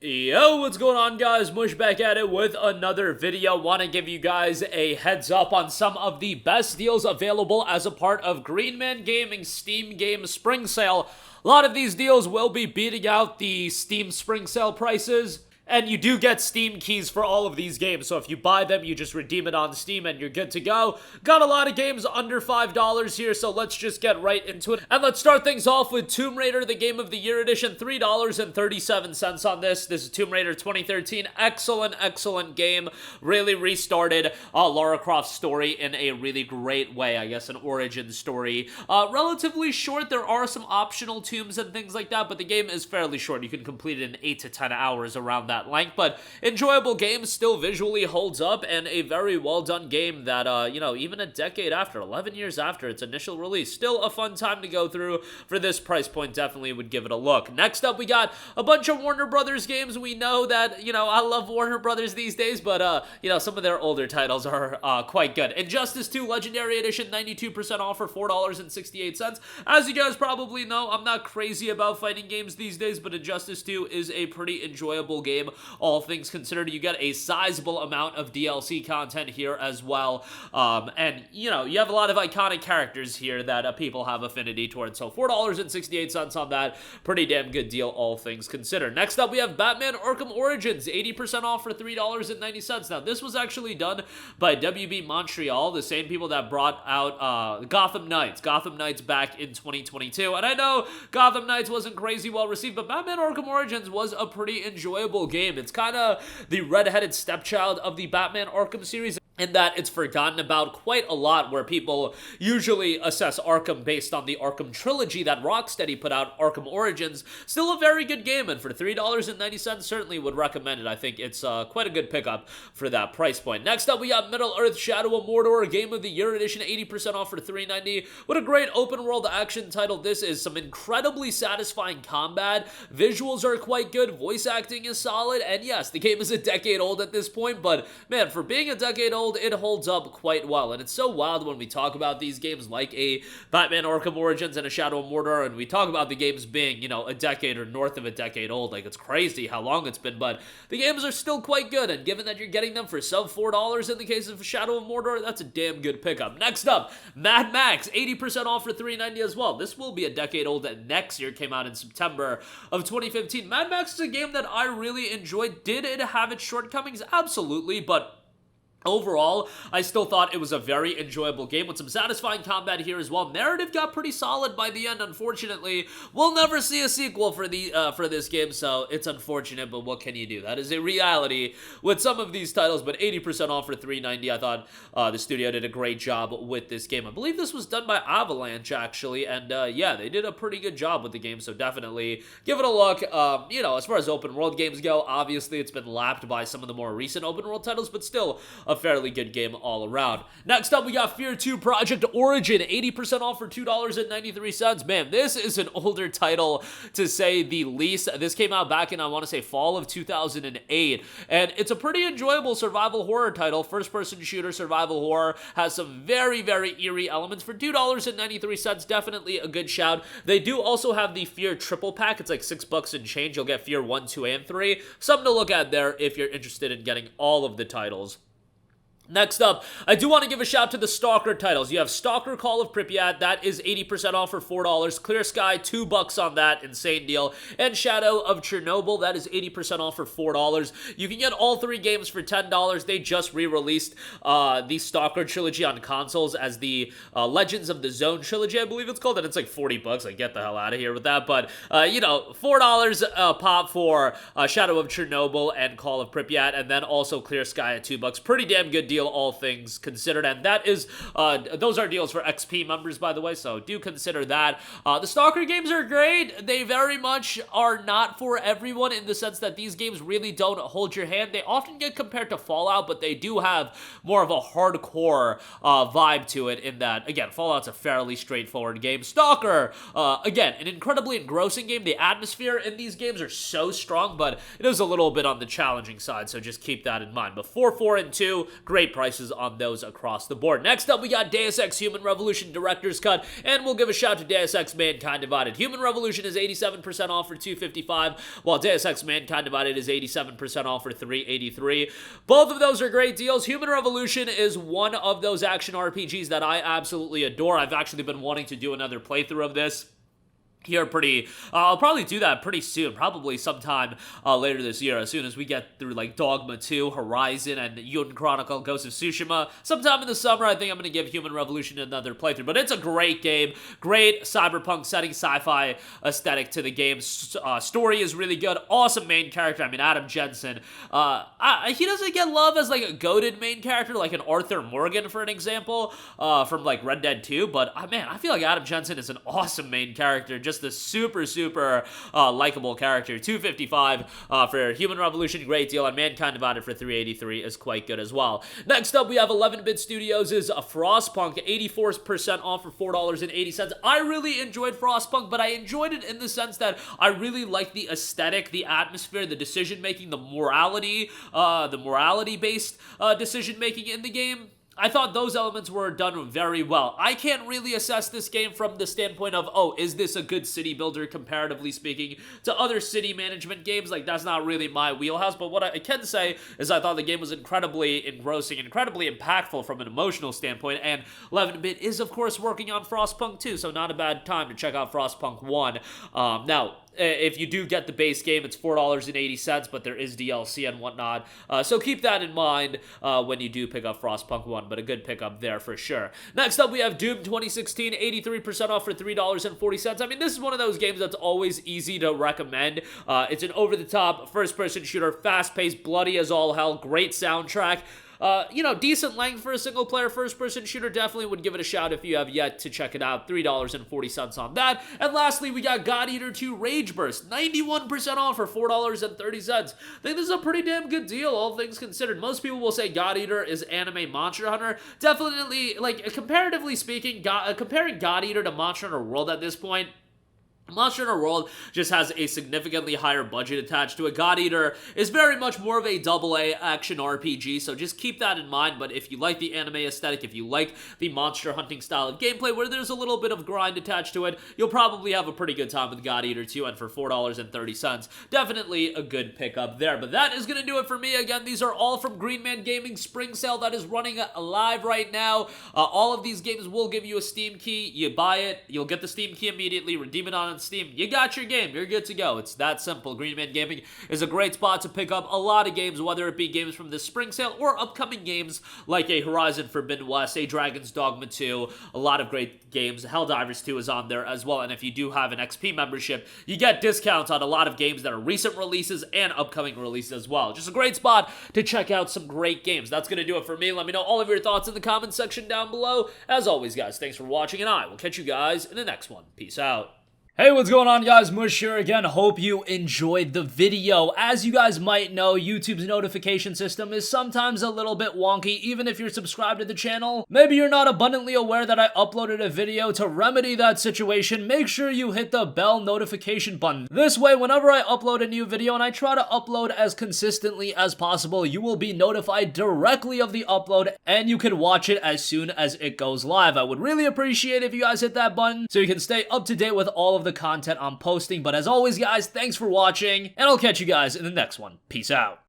Yo, what's going on, guys? Mush back at it with another video. Want to give you guys a heads up on some of the best deals available as a part of Greenman Gaming Steam Game Spring Sale. A lot of these deals will be beating out the Steam Spring Sale prices. And you do get Steam keys for all of these games, so if you buy them, you just redeem it on Steam and you're good to go. Got a lot of games under $5 here, so let's just get right into it. And let's start things off with Tomb Raider, the Game of the Year edition, $3.37 on this. This is Tomb Raider 2013. Excellent game. Really restarted Lara Croft's story in a really great way, I guess, an origin story. Relatively short. There are some optional tombs and things like that, but the game is fairly short. You can complete it in 8 to 10 hours around that length, but enjoyable game, still visually holds up, and a very well done game that, even a decade after, 11 years after its initial release, still a fun time to go through. For this price point, definitely would give it a look. Next up, we got a bunch of Warner Brothers games. We know that, I love Warner Brothers these days, but, some of their older titles are quite good. Injustice 2 Legendary Edition, 92% off for $4.68. As you guys probably know, I'm not crazy about fighting games these days, but Injustice 2 is a pretty enjoyable game. All things considered, you get a sizable amount of DLC content here as well, and you have a lot of iconic characters here that people have affinity towards, so $4.68 on that, pretty damn good deal, all things considered. Next up, we have Batman Arkham Origins, 80% off for $3.90. Now, this was actually done by WB Montreal, the same people that brought out Gotham Knights back in 2022, and I know Gotham Knights wasn't crazy well received, but Batman Arkham Origins was a pretty enjoyable game. It's kind of the redheaded stepchild of the Batman Arkham series, in that it's forgotten about quite a lot, where people usually assess Arkham based on the Arkham trilogy that Rocksteady put out, Arkham Origins. Still a very good game, and for $3.90, certainly would recommend it. I think it's quite a good pickup for that price point. Next up, we got Middle-earth: Shadow of Mordor, Game of the Year edition, 80% off for $3.90. What a great open-world action title this is. Some incredibly satisfying combat. Visuals are quite good. Voice acting is solid. And yes, the game is a decade old at this point, but man, for being a decade old, it holds up quite well. And it's so wild when we talk about these games like a Batman Arkham Origins and a Shadow of Mordor, and we talk about the games being, a decade or north of a decade old. Like, it's crazy how long it's been, but the games are still quite good, and given that you're getting them for sub $4 in the case of Shadow of Mordor, that's a damn good pickup. Next up, Mad Max, 80% off for $3.90 as well. This will be a decade old, and next year came out in September of 2015. Mad Max is a game that I really enjoyed. Did it have its shortcomings? Absolutely, but overall, I still thought it was a very enjoyable game with some satisfying combat here as well. Narrative got pretty solid by the end. Unfortunately, we'll never see a sequel for this game, so it's unfortunate, but what can you do? That is a reality with some of these titles, but 80% off for $3.90. I thought the studio did a great job with this game. I believe this was done by Avalanche, actually, and yeah, they did a pretty good job with the game, so definitely give it a look. As far as open world games go, obviously it's been lapped by some of the more recent open world titles, but still a fairly good game all around. Next up, we got F.E.A.R 2 Project Origin, 80% off for $2.93. Man, this is an older title, to say the least. This came out back in, I want to say, fall of 2008, and it's a pretty enjoyable survival horror title. First-person shooter survival horror, has some very, very eerie elements. For $2.93, definitely a good shout. They do also have the F.E.A.R triple pack. It's like $6 and change. You'll get F.E.A.R 1, 2, and 3. Something to look at there if you're interested in getting all of the titles. Next up, I do want to give a shout to the S.T.A.L.K.E.R titles. You have S.T.A.L.K.E.R Call of Pripyat, that is 80% off for $4. Clear Sky, $2 on that, insane deal. And Shadow of Chernobyl, that is 80% off for $4. You can get all three games for $10. They just re-released the S.T.A.L.K.E.R trilogy on consoles as the Legends of the Zone trilogy, I believe it's called, and it's like $40. Like, get the hell out of here with that. But, $4 pop for Shadow of Chernobyl and Call of Pripyat, and then also Clear Sky at $2. Pretty damn good deal, all things considered, and that is those are deals for XP members, by the way, so do consider that. The S.T.A.L.K.E.R games are great. They very much are not for everyone, in the sense that these games really don't hold your hand. They often get compared to Fallout, but they do have more of a hardcore vibe to it, in that, again, Fallout's a fairly straightforward game. S.T.A.L.K.E.R, again, an incredibly engrossing game. The atmosphere in these games are so strong, but it is a little bit on the challenging side, so just keep that in mind. But 4, 4, and 2, great great prices on those across the board. Next up, we got Deus Ex Human Revolution Director's Cut, and we'll give a shout to Deus Ex Mankind Divided. Human Revolution is 87% off for $255, while Deus Ex Mankind Divided is 87% off for $383. Both of those are great deals. Human Revolution is one of those action RPGs that I absolutely adore. I've actually been wanting to do another playthrough of this here I'll probably do that pretty soon, probably sometime later this year, as soon as we get through like Dogma 2, Horizon, and Yuden Chronicle, Ghost of Tsushima. Sometime in the summer, I think I'm going to give Human Revolution another playthrough, but it's a great game, great cyberpunk setting, sci-fi aesthetic to the game. Story is really good, awesome main character. I mean, Adam Jensen, he doesn't get love as like a goated main character, like an Arthur Morgan, for an example, from like Red Dead 2, but man, I feel like Adam Jensen is an awesome main character, just a super likable character. $255 for Human Revolution, great deal, and Mankind Divided for $383 is quite good as well. Next up, we have 11-Bit Studios' Frostpunk, 84% off for $4.80. I really enjoyed Frostpunk, but I enjoyed it in the sense that I really liked the aesthetic, the atmosphere, the decision-making, the morality-based decision-making in the game. I thought those elements were done very well. I can't really assess this game from the standpoint of, oh, is this a good city builder comparatively speaking to other city management games? Like, that's not really my wheelhouse, but what I can say is I thought the game was incredibly engrossing, incredibly impactful from an emotional standpoint, and 11-Bit is, of course, working on Frostpunk 2, so not a bad time to check out Frostpunk 1. Now, if you do get the base game, it's $4.80, but there is DLC and whatnot. So keep that in mind when you do pick up Frostpunk 1, but a good pickup there for sure. Next up, we have Doom 2016, 83% off for $3.40. I mean, this is one of those games that's always easy to recommend. It's an over-the-top first-person shooter, fast-paced, bloody as all hell, great soundtrack. Decent length for a single-player first-person shooter. Definitely would give it a shout if you have yet to check it out. $3.40 on that. And lastly, we got God Eater 2 Rage Burst, 91% off for $4.30. I think this is a pretty damn good deal, all things considered. Most people will say God Eater is anime Monster Hunter. Definitely, like, comparatively speaking, comparing God Eater to Monster Hunter World at this point, Monster Hunter World just has a significantly higher budget attached to it. God Eater is very much more of a AA action RPG, so just keep that in mind. But if you like the anime aesthetic, if you like the monster hunting style of gameplay where there's a little bit of grind attached to it, you'll probably have a pretty good time with God Eater 2, and for $4.30, definitely a good pickup there. But that is going to do it for me. Again, these are all from Green Man Gaming Spring Sale that is running live right now. All of these games will give you a Steam key. You buy it, you'll get the Steam key immediately, redeem it on Steam, you got your game, you're good to go. It's that simple. Green Man Gaming is a great spot to pick up a lot of games, whether it be games from this spring sale or upcoming games like a Horizon Forbidden West, a Dragon's Dogma 2, a lot of great games. Helldivers 2 is on there as well, and if you do have an XP membership, you get discounts on a lot of games that are recent releases and upcoming releases as well. Just a great spot to check out some great games. That's going to do it for me. Let me know all of your thoughts in the comment section down below. As always, guys, thanks for watching, and I will catch you guys in the next one. Peace out. Hey, what's going on, guys? Mush here again. Hope you enjoyed the video. As you guys might know, YouTube's notification system is sometimes a little bit wonky, even if you're subscribed to the channel. Maybe you're not abundantly aware that I uploaded a video. To remedy that situation, make sure you hit the bell notification button. This way, whenever I upload a new video, and I try to upload as consistently as possible, you will be notified directly of the upload, and you can watch it as soon as it goes live. I would really appreciate if you guys hit that button so you can stay up to date with all of the content I'm posting. But as always, guys, thanks for watching, and I'll catch you guys in the next one. Peace out.